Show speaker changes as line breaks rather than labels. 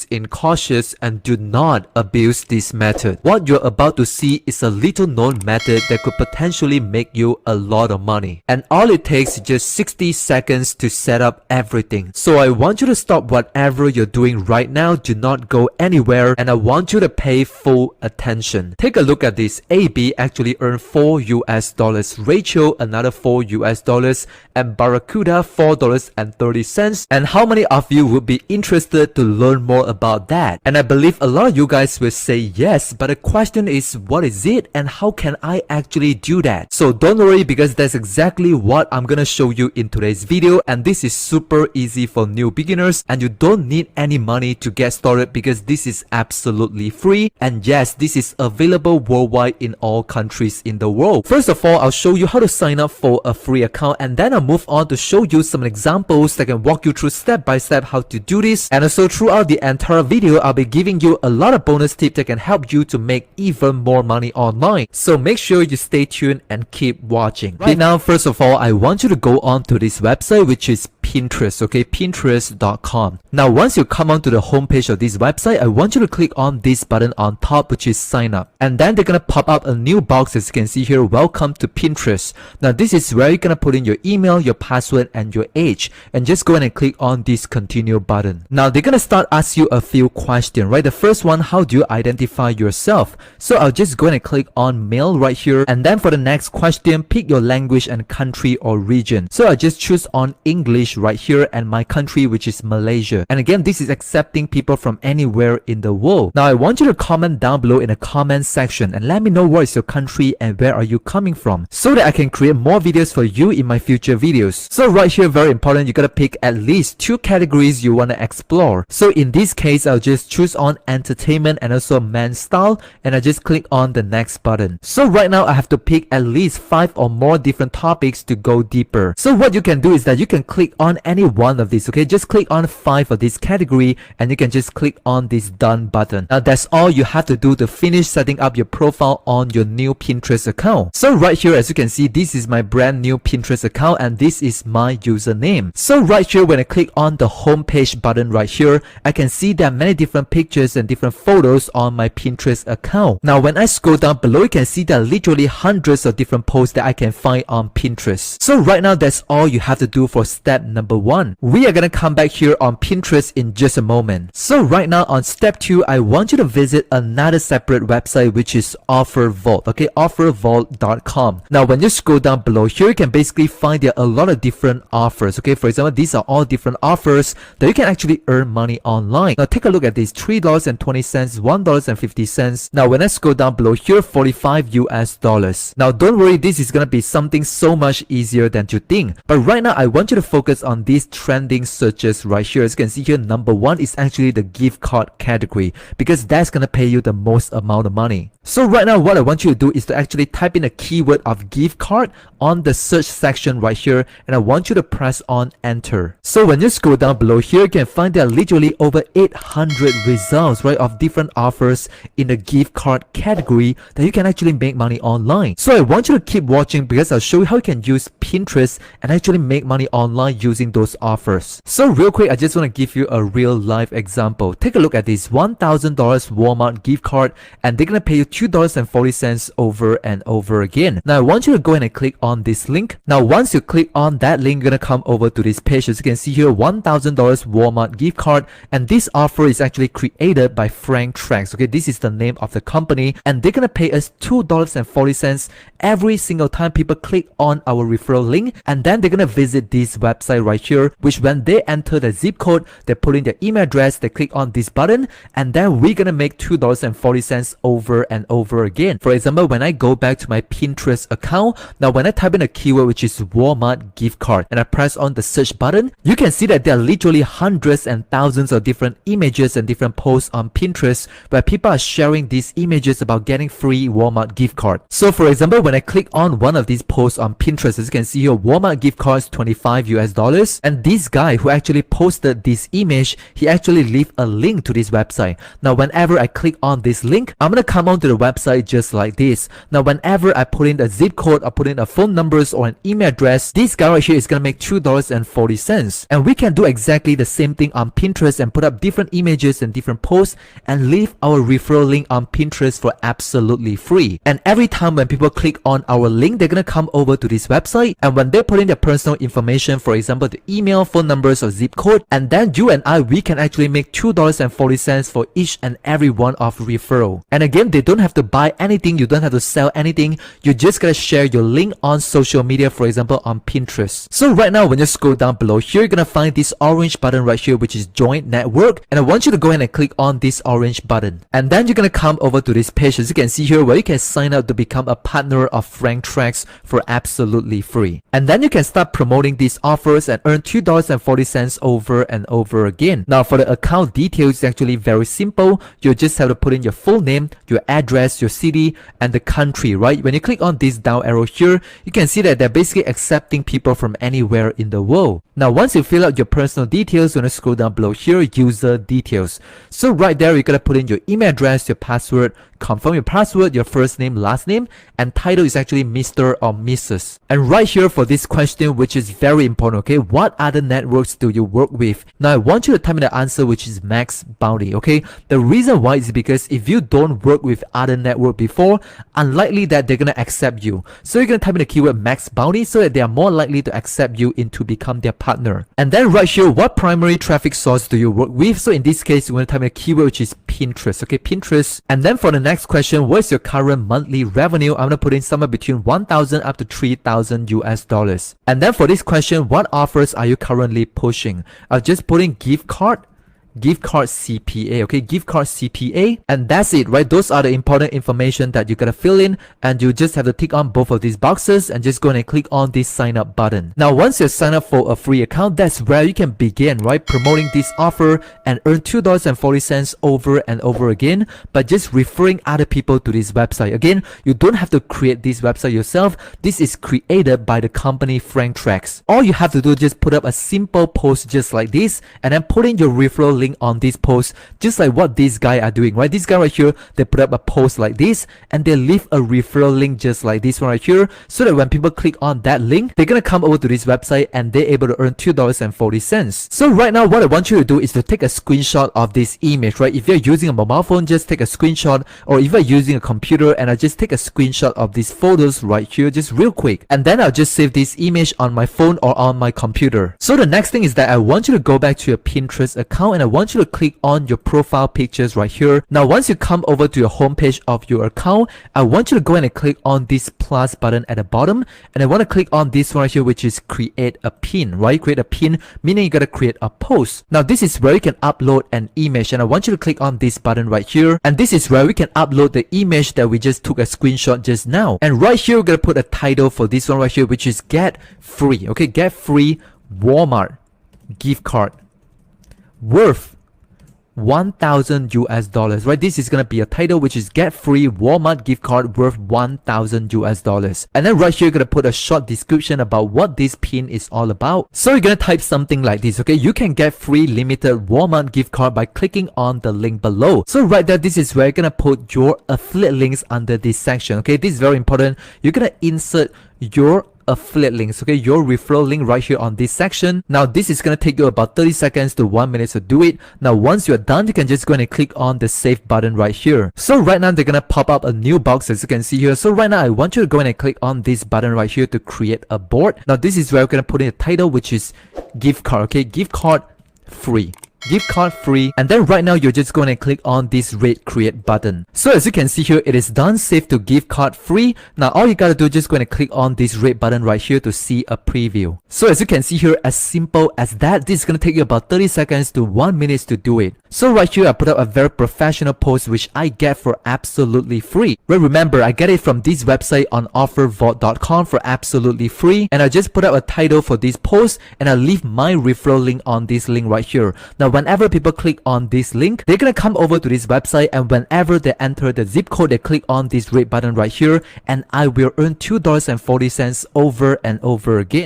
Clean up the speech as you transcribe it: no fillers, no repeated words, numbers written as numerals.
in cautious and do not abuse this method. What you're about to see is a little known method that could potentially make you a lot of money. And all it takes is just 60 seconds to set up everything. So I want you to stop whatever you're doing right now. Do not go anywhere and I want you to pay full attention. Take a look at this. AB actually earned $4, Rachel another $4, and Barracuda $4.30. And how many of you would be interested to learn more about that? And I believe a lot of you guys will say yes, but the question is, what is it and how can I actually do that? So don't worry, because that's exactly what I'm gonna show you in today's video, and this is super easy for new beginners and you don't need any money to get started because this is absolutely free. And yes, this is available worldwide in all countries in the world. First of all, I'll show you how to sign up for a free account, and then I'll move on to show you some examples that can walk you through step by step how to do this. And also throughout the entire video, I'll be giving you a lot of bonus tips that can help you to make even more money online. So make sure you stay tuned and keep watching. Right now, first of all, I want you to go on to this website, which is Pinterest, okay, Pinterest.com. Now, once you come onto the homepage of this website, I want you to click on this button on top, which is sign up. And then they're gonna pop up a new box, as you can see here, welcome to Pinterest. Now, this is where you're gonna put in your email, your password, and your age. And just go ahead and click on this continue button. Now, they're gonna start ask you a few questions, right? The first one, how do you identify yourself? So I'll just go ahead and click on male right here. And then for the next question, pick your language and country or region. So I'll just choose on English right here and my country, which is Malaysia. And again, this is accepting people from anywhere in the world. Now I want you to comment down below in the comment section and let me know what is your country and where are you coming from, so that I can create more videos for you in my future videos. So right here, very important, you gotta pick at least 2 categories you want to explore. So in this case, I'll just choose on entertainment and also men's style, and I just click on the next button. So right now I have to pick at least 5 or more different topics to go deeper. So what you can do is that you can click on any one of these, okay? Just click on 5 of this category and you can just click on this done button. Now that's all you have to do to finish setting up your profile on your new Pinterest account. So right here, as you can see, this is my brand new Pinterest account and this is my username. So right here, when I click on the homepage button right here, I can see there are many different pictures and different photos on my Pinterest account. Now when I scroll down below, you can see there are literally hundreds of different posts that I can find on Pinterest. So right now, that's all you have to do for step number 1. We are gonna come back here on Pinterest in just a moment. So right now on step 2, I want you to visit another separate website, which is OfferVault, okay, offervault.com. Now when you scroll down below here, you can basically find there are a lot of different offers, okay? For example, these are all different offers that you can actually earn money online. Now take a look at these, $3.20, $1.50. Now when I scroll down below here, $45. Now don't worry, this is gonna be something so much easier than you think. But right now, I want you to focus on these trending searches right here. As you can see here, number 1 is actually the gift card category, because that's gonna pay you the most amount of money. So right now, what I want you to do is to actually type in a keyword of gift card on the search section right here, and I want you to press on enter. So when you scroll down below here, you can find there are literally over 800 results, right, of different offers in the gift card category that you can actually make money online. So I want you to keep watching because I'll show you how you can use Pinterest and actually make money online using those offers. So real quick, I just want to give you a real life example. Take a look at this $1,000 Walmart gift card, and they're gonna pay you $2.40 over and over again. Now I want you to go ahead and click on this link. Now once you click on that link, you're gonna come over to this page. As you can see here, $1,000 Walmart gift card, and this offer is actually created by Frank Tracks, okay? This is the name of the company, and they're gonna pay us $2.40 every single time people click on our referral link, and then they're gonna visit this website right here, which when they enter the zip code, they put in their email address, they click on this button, and then we're gonna make $2.40 over and over again. For example, when I go back to my Pinterest account, now when I type in a keyword which is Walmart gift card and I press on the search button, you can see that there are literally hundreds and thousands of different images and different posts on Pinterest where people are sharing these images about getting free Walmart gift card. So for example, when I click on one of these posts on Pinterest, as you can see here, Walmart gift cards $25, and this guy who actually posted this image, he actually leave a link to this website. Now whenever I click on this link, I'm gonna come on to the website just like this. Now whenever I put in a zip code or put in a phone numbers or an email address, this guy right here is gonna make $2.40. And we can do exactly the same thing on Pinterest and put up different images and different posts and leave our referral link on Pinterest for absolutely free. And every time when people click on our link, they're gonna come over to this website, and when they put in their personal information, for example the email, phone numbers or zip code, and then you and I, we can actually make $2.40 for each and every one of referral. And again, they don't have to buy anything, you don't have to sell anything, you just gotta share your link on social media, for example on Pinterest. So right now when you scroll down below here, you're gonna find this orange button right here, which is join network, and I want you to go ahead and click on this orange button, and then you're gonna come over to this page, as you can see here, where you can sign up to become a partner of FrankTrax for absolutely free. And then you can start promoting these offers and earn $2.40 over and over again. Now for the account details, it's actually very simple. You just have to put in your full name, your address, your city, and the country, right? When you click on this down arrow here, you can see that they're basically accepting people from anywhere in the world. Now once you fill out your personal details, you're gonna scroll down below here, user details. So right there, you're gonna put in your email address, your password, confirm your password, your first name, last name, and title is actually Mr. or Mrs. And right here for this question, which is very important, okay, what other networks do you work with? Now I want you to type in the answer, which is Max Bounty, okay? The reason why is because if you don't work with other network before, unlikely that they're gonna accept you. So you're gonna type in the keyword Max Bounty so that they are more likely to accept you into become their partner. And then right here, what primary traffic source do you work with? So in this case, you're gonna type in a keyword which is Pinterest, okay, Pinterest. And then for the next question, what is your current monthly revenue? I'm gonna put in somewhere between 1,000 up to 3,000 US dollars. And then for this question, what offers are you currently pushing? I'll just put in gift card CPA, okay, gift card CPA, and that's it, right? Those are the important information that you gotta fill in, and you just have to tick on both of these boxes and just go ahead and click on this sign up button. Now once you sign up for a free account, that's where you can begin, right, promoting this offer and earn $2.40 over and over again by just referring other people to this website. Again, you don't have to create this website yourself. This is created by the company FrankTrax. All you have to do is just put up a simple post just like this, and then put in your referral link on this post, just like what these guys are doing, right? This guy right here, they put up a post like this, and they leave a referral link just like this one right here, so that when people click on that link, they're gonna come over to this website and they're able to earn $2.40. So right now, what I want you to do is to take a screenshot of this image, right? If you're using a mobile phone, just take a screenshot, or if you're using a computer, and I just take a screenshot of these photos right here, just real quick, and then I'll just save this image on my phone or on my computer. So the next thing is that I want you to go back to your Pinterest account, and I want you to click on your profile pictures right here. Now once you come over to your home page of your account, I want you to go ahead and click on this plus button at the bottom, and I want to click on this one right here, which is create a pin, right? Create a pin, meaning you gotta create a post. Now this is where you can upload an image, and I want you to click on this button right here, and this is where we can upload the image that we just took a screenshot just now. And right here, we're gonna put a title for this one right here, which is get free, okay, get free Walmart gift card worth 1,000 US dollars, right? This is gonna be a title, which is get free Walmart gift card worth 1,000 US dollars. And then right here, you're gonna put a short description about what this pin is all about. So you're gonna type something like this, okay? You can get free limited Walmart gift card by clicking on the link below. So right there, this is where you're gonna put your affiliate links under this section, okay? This is very important. You're gonna insert your affiliate links, okay, your referral link right here on this section. Now this is going to take you about 30 seconds to 1 minute to do it. Now once you're done, you can just go ahead and click on the save button right here. So right now they're going to pop up a new box, as you can see here. So right now I want you to go ahead and click on this button right here to create a board. Now this is where we're going to put in a title, which is gift card, okay, gift card free. Gift card free, and then right now you're just going to click on this red create button. So as you can see here, it is done, save to gift card free. Now all you gotta do is just going to click on this red button right here to see a preview. So as you can see here, as simple as that, this is going to take you about 30 seconds to 1 minute to do it. So right here I put up a very professional post which I get for absolutely free. Right, remember I get it from this website on offervault.com for absolutely free, and I just put up a title for this post, and I leave my referral link on this link right here. Now whenever people click on this link, they're gonna come over to this website, and whenever they enter the zip code, they click on this red button right here, and I will earn $2.40 over and over again.